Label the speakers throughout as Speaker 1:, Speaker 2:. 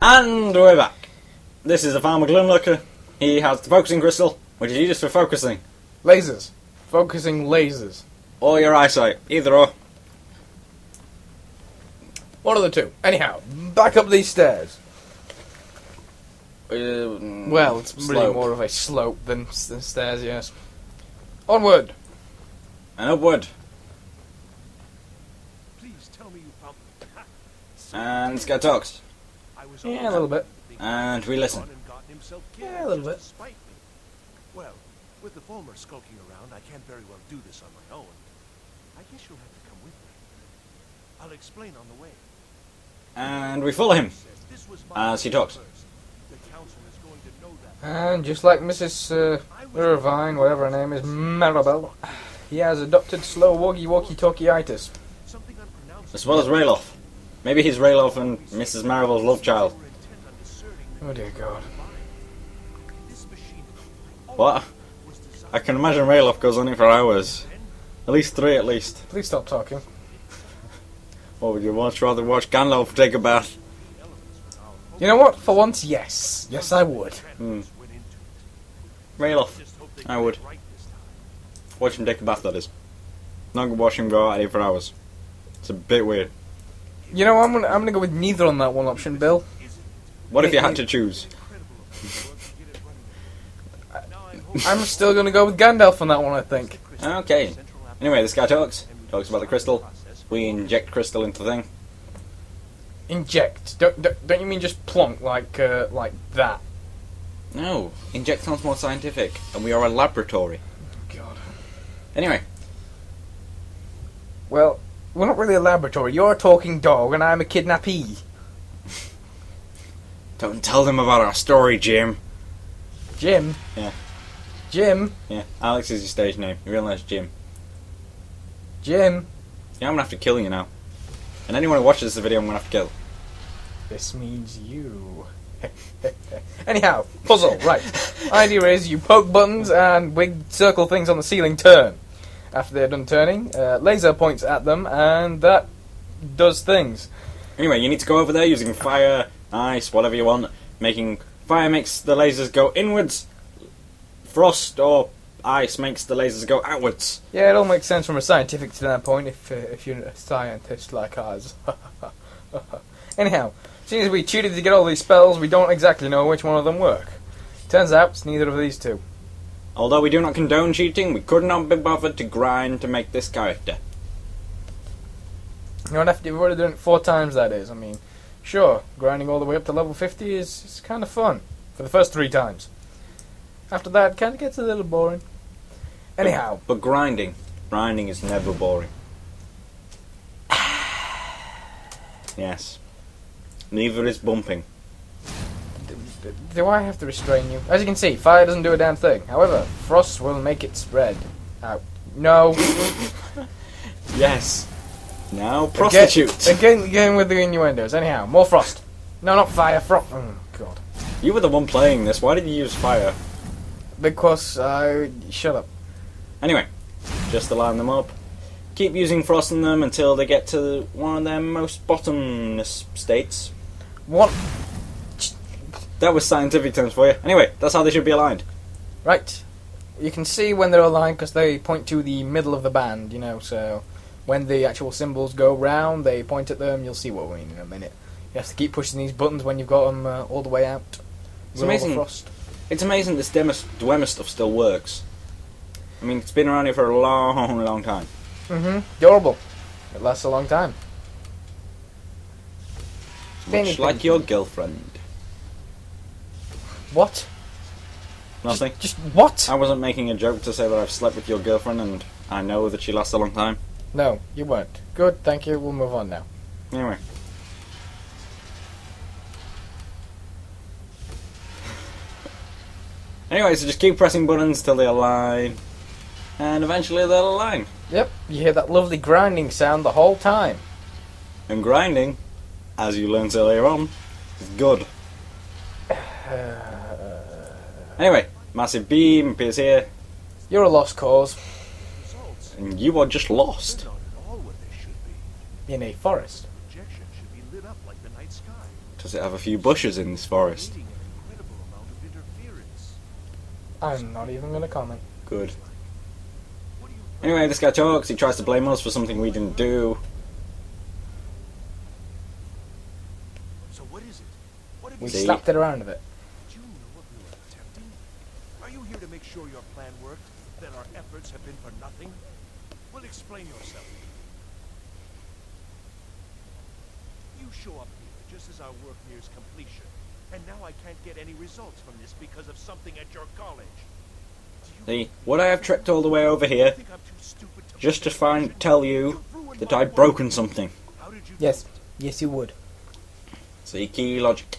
Speaker 1: And we're back. This is a farmer Gloomlurker. He has the focusing crystal, which is used for focusing.
Speaker 2: Lasers. Focusing lasers.
Speaker 1: Or your eyesight. Either or.
Speaker 2: One of the two. Anyhow, back up these stairs. Well, it's really more of a slope than stairs, yes. Onward.
Speaker 1: And upward.
Speaker 3: Please tell me you found
Speaker 1: And this guy talks.
Speaker 2: Yeah, a little bit.
Speaker 1: And we listen.
Speaker 2: Yeah, a little bit.
Speaker 3: Well, with the former skulking around, I can't very well do this on my own. I guess you'll have to come with me. I'll explain on the way.
Speaker 1: And we follow him as he talks.
Speaker 3: The council is going to know that.
Speaker 2: And just like Mrs. Irvine, whatever her name is, Maribel, he has adopted slow walkie-talkie-itis.
Speaker 3: Something unpronounced.
Speaker 1: As well as ralof. Maybe he's ralof and Mrs. Maribel's love child.
Speaker 2: Oh dear God.
Speaker 1: What? I can imagine ralof goes on it for hours. At least 3 at least.
Speaker 2: Please stop talking.
Speaker 1: What would you rather watch galdalf take a bath?
Speaker 2: You know what? For once, yes. Yes, I would.
Speaker 1: Ralof. I would. Watch him take a bath, that is. Not gonna watch him go out here for hours. It's a bit weird.
Speaker 2: You know, I'm gonna go with neither on that one option, Bill.
Speaker 1: What if you had to choose?
Speaker 2: I'm still gonna go with Gandalf on that one, I think.
Speaker 1: Okay. Anyway, this guy talks. Talks about the crystal. We inject crystal into the thing.
Speaker 2: Inject. Don't you mean just plonk like that?
Speaker 1: No. Inject sounds more scientific. And we are a laboratory.
Speaker 2: God.
Speaker 1: Anyway.
Speaker 2: Well, we're not really a laboratory. You're a talking dog and I'm a kidnappee.
Speaker 1: Don't tell them about our story, Jim.
Speaker 2: Jim?
Speaker 1: Yeah.
Speaker 2: Jim?
Speaker 1: Yeah. Alex is your stage name. Your real name's Jim.
Speaker 2: Jim?
Speaker 1: Yeah, I'm gonna have to kill you now. And anyone who watches this video, I'm gonna have to kill.
Speaker 2: This means you. Anyhow, puzzle, right. Idea is you poke buttons and big circle things on the ceiling turn. After they're done turning, laser points at them and that does things.
Speaker 1: Anyway, you need to go over there using fire, ice, whatever you want. Fire makes the lasers go inwards. Frost or ice makes the lasers go outwards.
Speaker 2: Yeah, it all makes sense from a scientific standpoint if you're a scientist like us. Anyhow, seeing as we cheated to get all these spells, we don't exactly know which one of them work. Turns out it's neither of these two.
Speaker 1: Although we do not condone cheating, we could not be bothered to grind to make this character.
Speaker 2: You don't have to, we've already done it 4 times, that is. I mean, sure, grinding all the way up to level 50 is kind of fun. For the first 3 times. After that, it kind of gets a little boring. Anyhow.
Speaker 1: But grinding is never boring. Yes. Neither is bumping.
Speaker 2: Do I have to restrain you? As you can see, fire doesn't do a damn thing. However, frost will make it spread out. No.
Speaker 1: Yes. Now, prostitute.
Speaker 2: Again with the innuendos. Anyhow, more frost. No, not fire. Frost. Oh, God.
Speaker 1: You were the one playing this. Why did you use fire?
Speaker 2: Because I... Shut up.
Speaker 1: Anyway, just to line them up. Keep using frost in them until they get to one of their most bottomless states.
Speaker 2: What?
Speaker 1: That was scientific terms for you. Anyway, that's how they should be aligned.
Speaker 2: Right. You can see when they're aligned because they point to the middle of the band, you know, so when the actual symbols go round, they point at them. You'll see what we mean in a minute. You have to keep pushing these buttons when you've got them all the way out.
Speaker 1: It's amazing. It's amazing this Dwemer stuff still works. I mean, it's been around here for a long, long time.
Speaker 2: Durable. It lasts a long time.
Speaker 1: Much like your girlfriend.
Speaker 2: What?
Speaker 1: Nothing.
Speaker 2: Just what?
Speaker 1: I wasn't making a joke to say that I've slept with your girlfriend and I know that she lasts a long time.
Speaker 2: No, you weren't. Good, thank you. We'll move on now.
Speaker 1: Anyway. Anyway, so just keep pressing buttons till they align. And eventually they'll align.
Speaker 2: Yep, you hear that lovely grinding sound the whole time.
Speaker 1: And grinding, as you learned earlier on, is good. Anyway, massive beam appears here.
Speaker 2: You're a lost cause.
Speaker 1: And you are just lost.
Speaker 2: In a forest.
Speaker 1: Does it have a few bushes in this forest?
Speaker 3: Creating an incredible amount of interference.
Speaker 2: I'm not even going to comment.
Speaker 1: Good.
Speaker 3: What do you
Speaker 1: Anyway, this guy talks. He tries to blame us for something we didn't do.
Speaker 3: So what is it? What have
Speaker 2: We
Speaker 3: you
Speaker 1: See?
Speaker 2: slapped it around a bit.
Speaker 3: Did you know what we were attempting? Are you here to make sure your plan worked? That our efforts have been for nothing? Well, explain yourself. You show up here just as our work nears completion, and now I can't get any results from this because of something at your college. Do you
Speaker 1: See, would I have trekked all the way over here
Speaker 3: think I'm too stupid to
Speaker 1: just to
Speaker 3: make a
Speaker 1: tell you
Speaker 3: You've ruined
Speaker 1: that
Speaker 3: my
Speaker 1: I'd
Speaker 3: work.
Speaker 1: broken something?
Speaker 3: How did you do
Speaker 2: Yes.
Speaker 3: it?
Speaker 2: Yes, you would.
Speaker 1: See, key logic.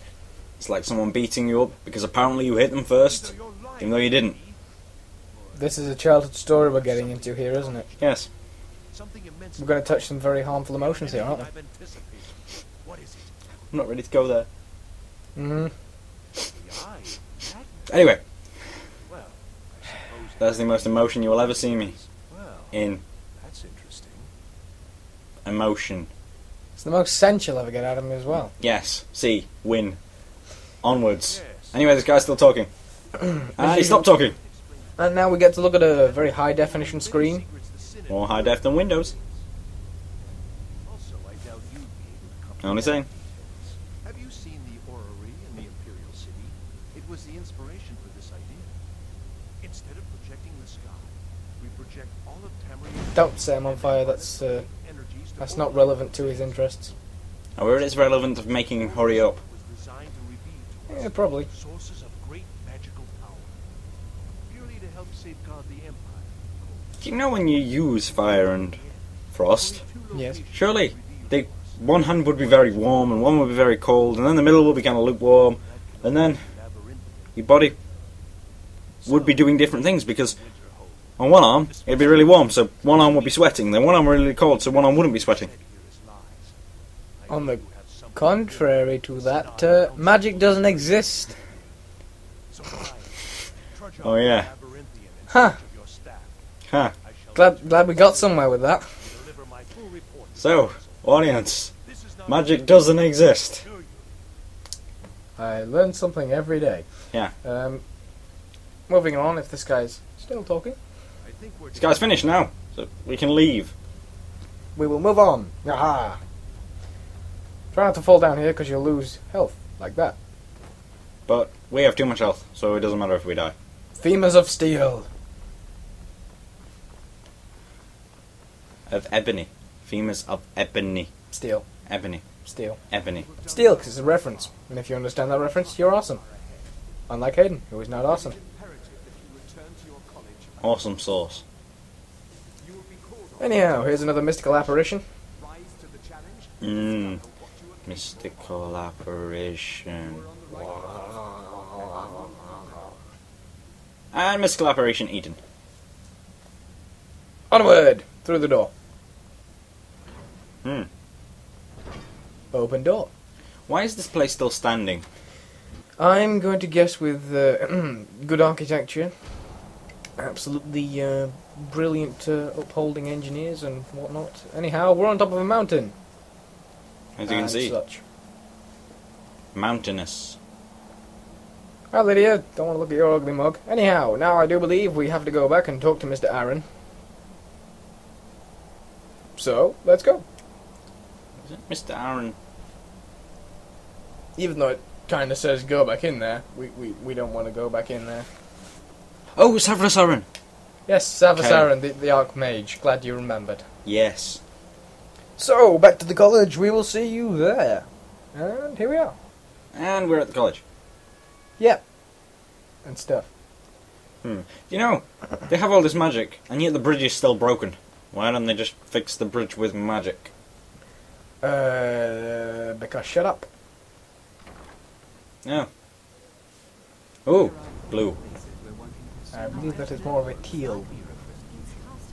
Speaker 1: It's like someone beating you up because apparently you hit them first,
Speaker 3: So you're lying
Speaker 1: even though you didn't.
Speaker 3: to me.
Speaker 2: This is a childhood story we're getting into here, isn't it?
Speaker 1: Yes.
Speaker 3: Something immense.
Speaker 2: We're going to touch some very harmful emotions here, aren't we?
Speaker 3: I've anticipated. What is it?
Speaker 1: I'm not ready to go there.
Speaker 2: Mm-hmm.
Speaker 3: The eye. That?
Speaker 1: Anyway,
Speaker 3: Well, I suppose.
Speaker 1: that's the most emotion you will ever see me
Speaker 3: Well,
Speaker 1: in.
Speaker 3: that's interesting.
Speaker 1: Emotion.
Speaker 2: It's the most sense you'll ever get out of me as well.
Speaker 1: Yes. See. Win. Onwards.
Speaker 3: Yes.
Speaker 1: Anyway, this guy's still talking. He stopped talking.
Speaker 2: And now we get to look at a very high definition screen.
Speaker 1: More high def than Windows.
Speaker 3: Also, I doubt you'd be able to
Speaker 1: Only saying.
Speaker 3: Have you seen the orrery in the Imperial City? It was the inspiration for this idea. Instead of projecting the sky, we project all of Tamriel's
Speaker 2: Don't say I'm on fire, that's
Speaker 3: energies to
Speaker 2: not relevant to his interests.
Speaker 1: However, it is relevant of making hurry up.
Speaker 3: was designed to reveal to
Speaker 2: Yeah,
Speaker 3: us
Speaker 2: probably.
Speaker 3: sources of great magical power, purely to help safeguard the Empire.
Speaker 1: You know when you use fire and frost,
Speaker 2: Yes.
Speaker 1: surely one hand would be very warm and one would be very cold, and then the middle would be kind of lukewarm, and then your body would be doing different things because on one arm it'd be really warm, so one arm would be sweating, then one arm really cold, so one arm wouldn't be sweating.
Speaker 2: On the contrary to that, magic doesn't exist.
Speaker 1: Oh yeah.
Speaker 2: Huh.
Speaker 1: Huh.
Speaker 2: Glad we got somewhere with that.
Speaker 1: So, audience, magic doesn't exist.
Speaker 2: I learn something every day.
Speaker 1: Yeah.
Speaker 2: Moving on, if this guy's still talking,
Speaker 1: This guy's finished now, so we can leave.
Speaker 2: we will move on. Aha! Try not to fall down here because you'll lose health, like that.
Speaker 1: But we have too much health, so it doesn't matter if we die.
Speaker 2: Femurs of steel.
Speaker 1: Of ebony. Femurs of ebony.
Speaker 2: Steel.
Speaker 1: Ebony.
Speaker 2: Steel.
Speaker 1: Ebony.
Speaker 2: Steel, because it's a reference. And if you understand that reference, you're awesome. Unlike Hayden, who is not awesome.
Speaker 1: Awesome sauce.
Speaker 2: Anyhow, here's another mystical apparition.
Speaker 1: Mystical apparition. And mystical apparition Eden.
Speaker 2: Onward! Through the door.
Speaker 1: Hmm.
Speaker 2: Open door.
Speaker 1: Why is this place still standing?
Speaker 2: I'm going to guess with good architecture, absolutely brilliant upholding engineers and whatnot. Anyhow, we're on top of a mountain.
Speaker 1: As you can
Speaker 2: and
Speaker 1: see.
Speaker 2: Such.
Speaker 1: Mountainous.
Speaker 2: Hi Lydia, don't want to look at your ugly mug. Anyhow, now I do believe we have to go back and talk to Mr. Aaron. So, let's go.
Speaker 1: Is it Mr. Aaron?
Speaker 2: Even though it kind of says go back in there, we don't want to go back in there.
Speaker 1: Oh, Severus Aaron!
Speaker 2: Yes, Savas
Speaker 1: Okay.
Speaker 2: Aaron, the Archmage. Glad you remembered.
Speaker 1: Yes.
Speaker 2: So, back to the college. We will see you there. And here we are.
Speaker 1: And we're at the college.
Speaker 2: Yep. And stuff.
Speaker 1: You know, they have all this magic, and yet the bridge is still broken. Why don't they just fix the bridge with magic?
Speaker 2: Because shut up.
Speaker 1: Yeah. Ooh, blue.
Speaker 2: I believe that is more of a teal.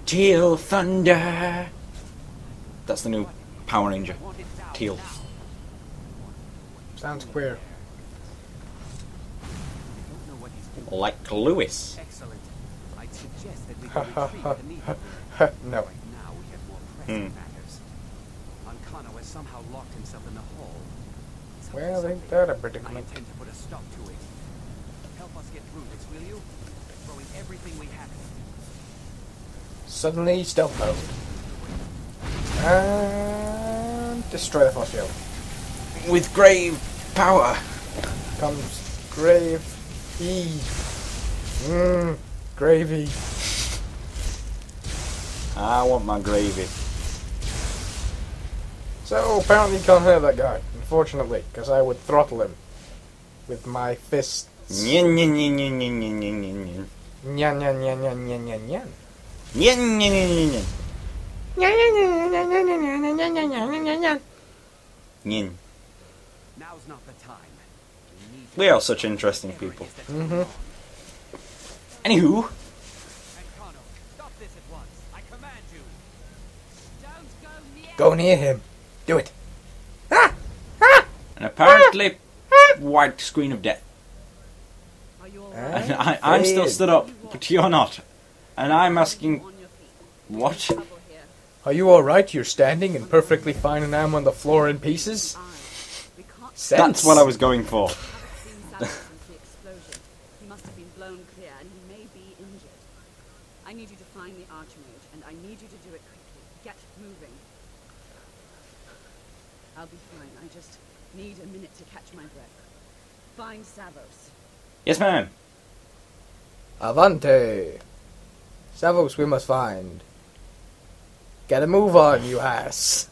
Speaker 1: Teal Thunder! That's the new Power Ranger. Teal.
Speaker 2: Sounds queer.
Speaker 1: Like Lewis.
Speaker 4: Excellent. I'd suggest that we
Speaker 2: Ha,
Speaker 4: go
Speaker 2: ha,
Speaker 4: retreat
Speaker 2: ha,
Speaker 4: immediately.
Speaker 2: No.
Speaker 4: Right now we have more pressing matters. Ancano has somehow locked himself in the hall.
Speaker 2: Well, ain't that a
Speaker 4: I
Speaker 2: predicament?
Speaker 4: intend to put a stop to it. Help us get through this, will you? Throwing everything we have.
Speaker 2: Suddenly, stealth mode. And destroy the force field.
Speaker 1: With grave power.
Speaker 2: Comes grave E. Gravy.
Speaker 1: I want my gravy.
Speaker 2: So apparently you can't hurt that guy, unfortunately, because I would throttle him with my fists.
Speaker 1: Nyan, nyan, nyan, nyan, nyan, nyan, nyan, nyan.
Speaker 2: Nyan nyan nyan nyan nyan nyan nyan.
Speaker 1: Nyan, nyan, nyan, nyan, nyan. Nyan.
Speaker 4: Now's not the time.
Speaker 1: We are such interesting people.
Speaker 2: Mm-hmm.
Speaker 1: Anywho,
Speaker 4: Kano, stop this at once. I command you. Don't go near.
Speaker 2: Go near him. Do it.
Speaker 1: and apparently, white screen of death.
Speaker 4: Are you all
Speaker 1: And
Speaker 4: right?
Speaker 1: I'm still stood up, but you're not. And I'm asking,
Speaker 5: On your feet.
Speaker 1: what?
Speaker 5: Trouble here.
Speaker 2: Are you alright? You're standing and perfectly fine and I'm on the floor in pieces?
Speaker 5: We can't
Speaker 2: Sense.
Speaker 1: That's what I was going for.
Speaker 5: seen Savage since the explosion. He must have been blown clear and he may be injured. I need you to find the Archmage and I need you to do it quickly. Get moving. I'll be fine. I just need a minute to catch my breath. Find Savos.
Speaker 1: Yes, ma'am.
Speaker 2: Avante. Savos we must find. Get a move on, you ass.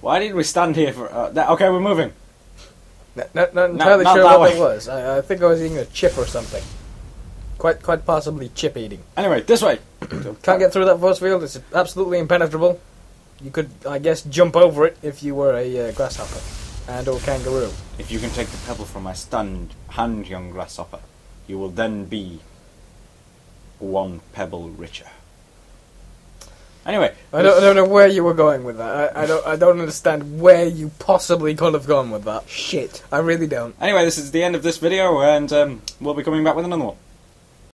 Speaker 1: Why did we stand here for... okay, we're moving.
Speaker 2: Not entirely
Speaker 1: not
Speaker 2: sure
Speaker 1: that
Speaker 2: what
Speaker 1: way.
Speaker 2: it was. I think I was eating a chip or something. Quite possibly chip eating.
Speaker 1: Anyway, this way.
Speaker 2: Can't get through that force field. It's absolutely impenetrable. You could, I guess, jump over it if you were a grasshopper and or kangaroo.
Speaker 1: If you can take the pebble from my stunned hand, young grasshopper, you will then be one pebble richer. Anyway,
Speaker 2: I don't know where you were going with that. I don't understand where you possibly could have gone with that. Shit, I really don't.
Speaker 1: Anyway, this is the end of this video, and we'll be coming back with another one.